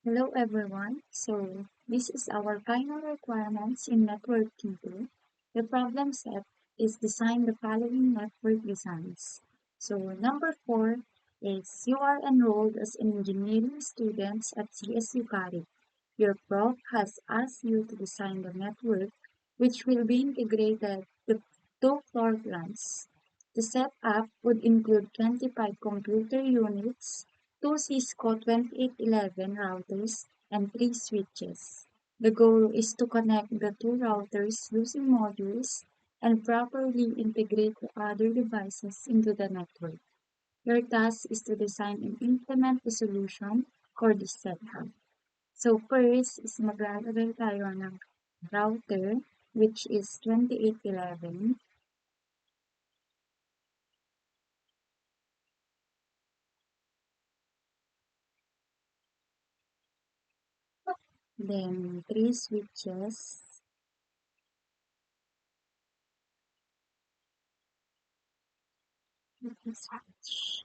Hello everyone. This is our final requirements in Network T2. The problem set is design the following network designs. Number 4 is you are enrolled as an engineering student at CSU Cari. Your prof has asked you to design the network which will be integrated to two floor plans. The setup would include 25 computer units, two Cisco 2811 routers, and three switches. The goal is to connect the two routers using modules and properly integrate the other devices into the network. Your task is to design and implement the solution for this setup. First is maglalagay tayo ng router which is 2811. Then three switches. Switch.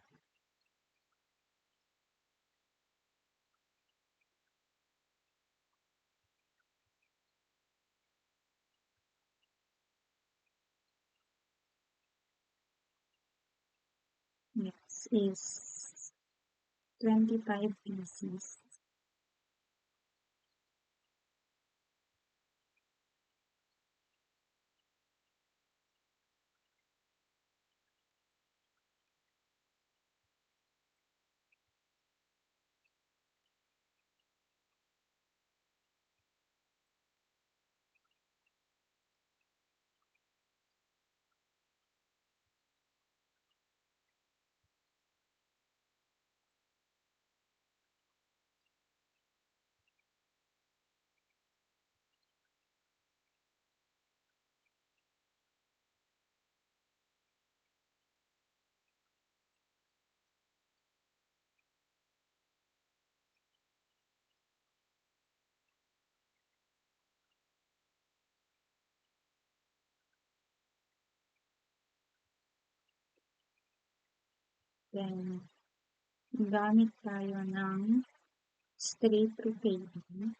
Next is 25 PCs. Then gamit tayo ng straight through cable.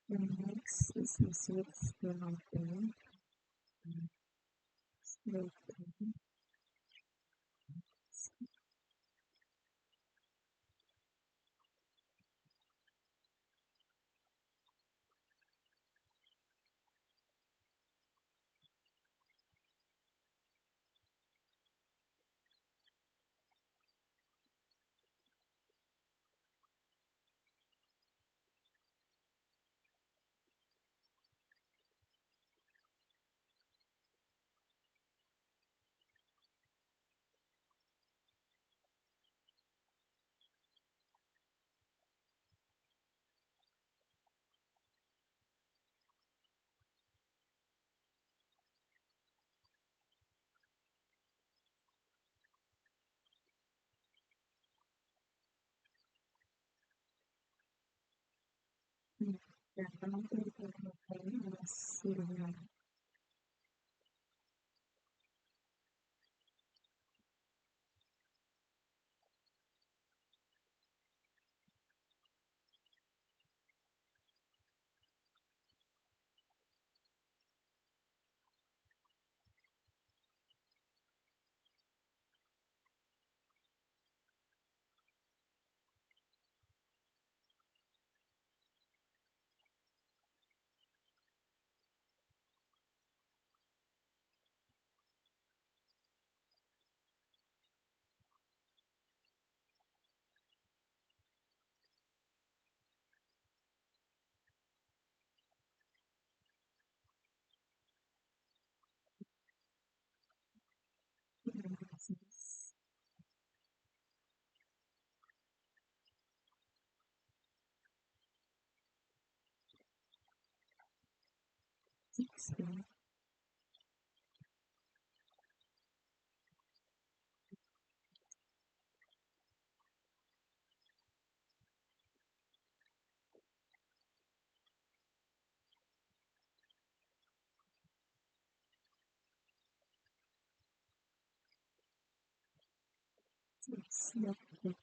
The next is the sixth mountain. Slope. The mountain is silver. Sixteen. It's not big.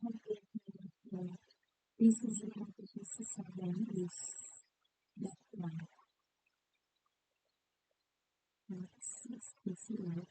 Okay. This is the competition seven is that one. Next is this one.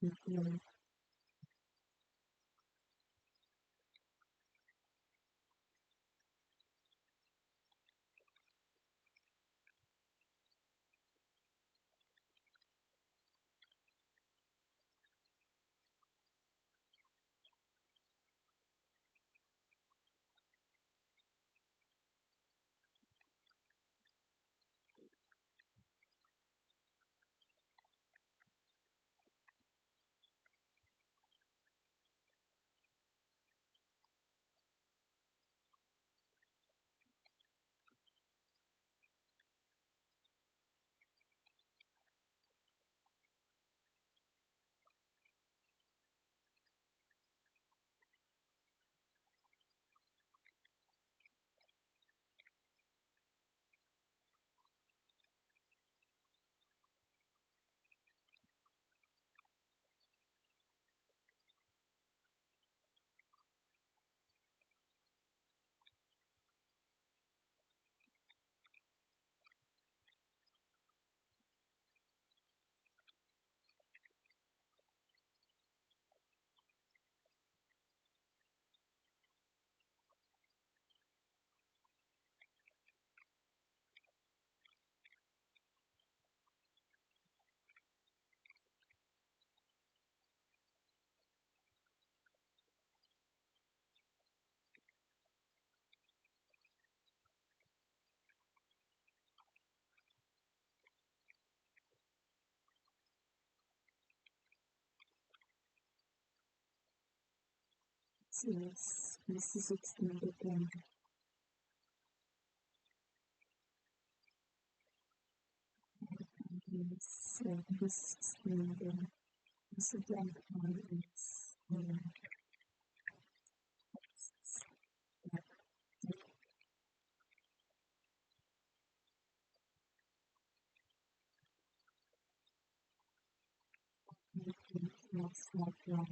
Okay. Next is BC16 to 20. Is BC16 to BC21 is next one.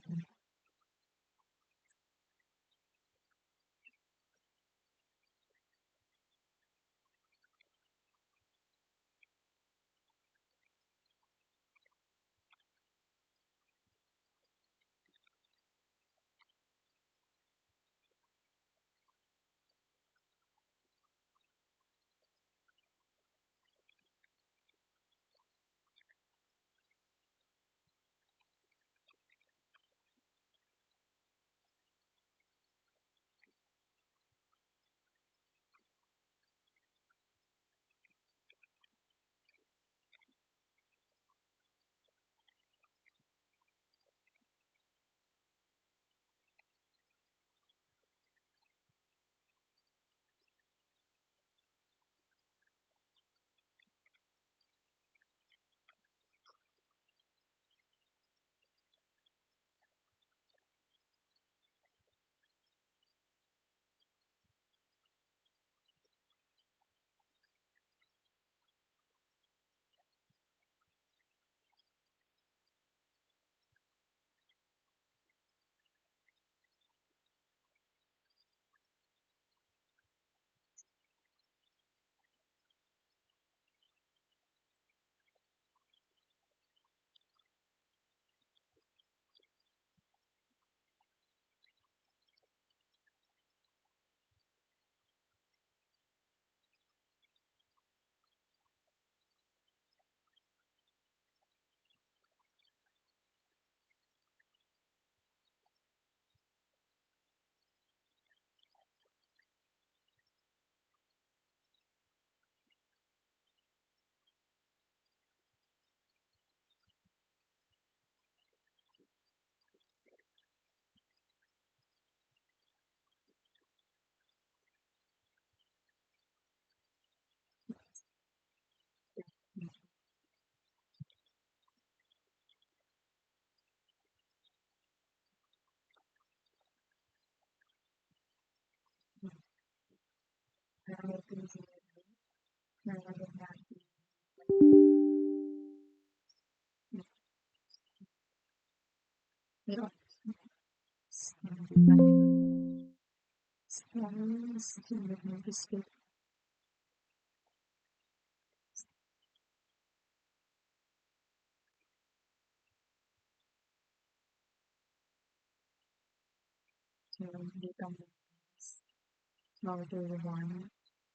Router 1,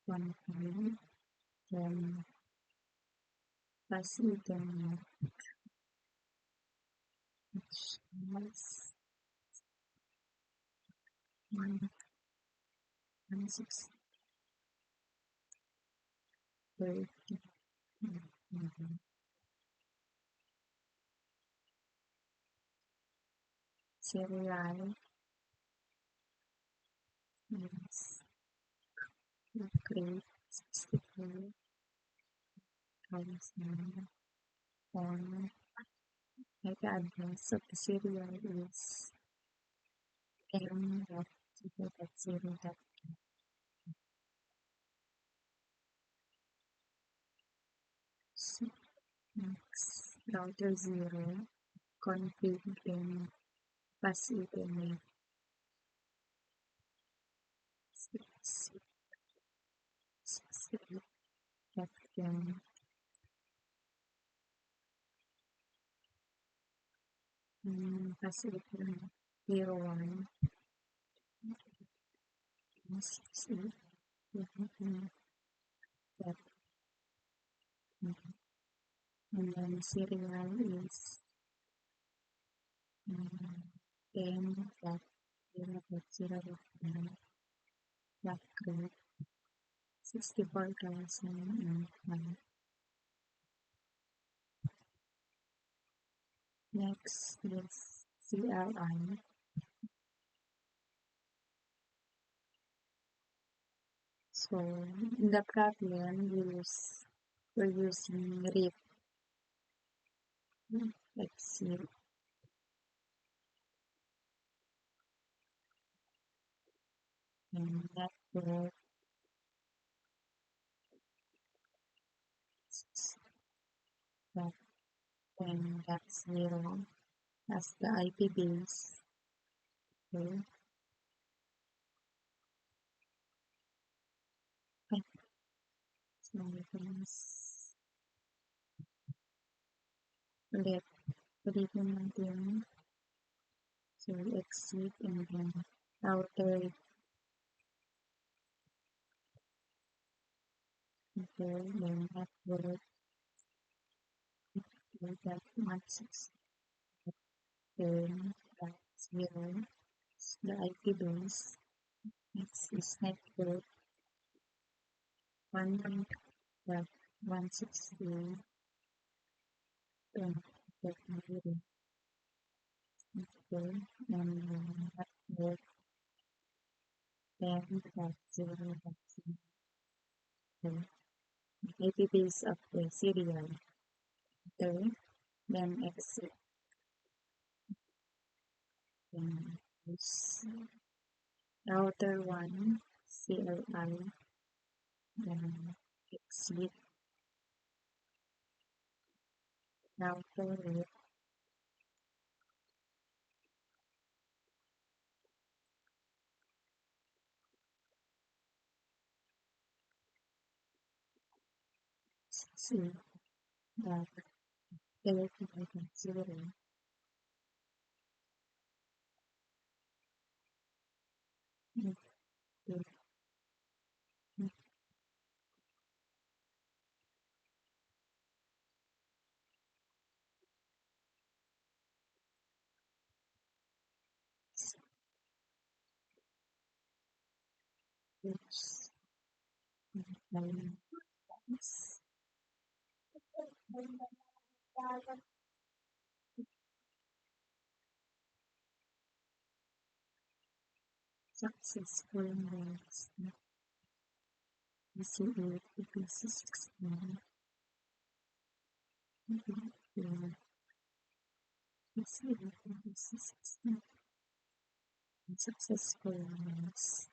then Ethernet, which has 1.630. Serial is grade 64,000 on the address of the serial is m.0.0. Next, router 0 config in bus Ethernet 668 Captain bus Ethernet 01 68 and then serial is 10.0.0.9 that grade 64,001. Next is CLI So in the problem, we're using RIP, exit, and network, that when that's 0 as the IP base. Okay, okay. So we can let ulitin natin. So exit and then router, okay, then network, okay, that 160, then that's 0. The IP base. Next is network 1.160. Then network, okay, and network 10.0.0. IP base of the serial. Okay, then exit, then use router 1 CLI, then exit router with C that 0.0. Which is successful involves ECA PC16, ECA PC16, successful involves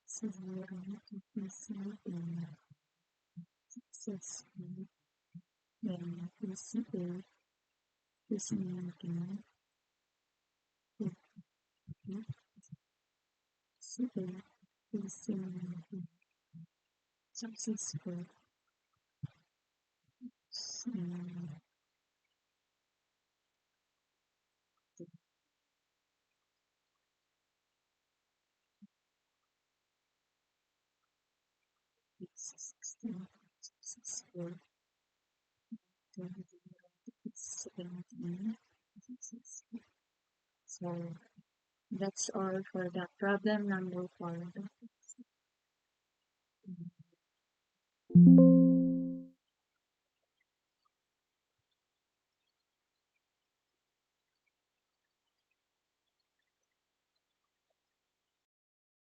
severe PC successful, then PCA PC19, PCA PC19 successful, PC16 successful, PC17 successful. So that's all for the problem number 4.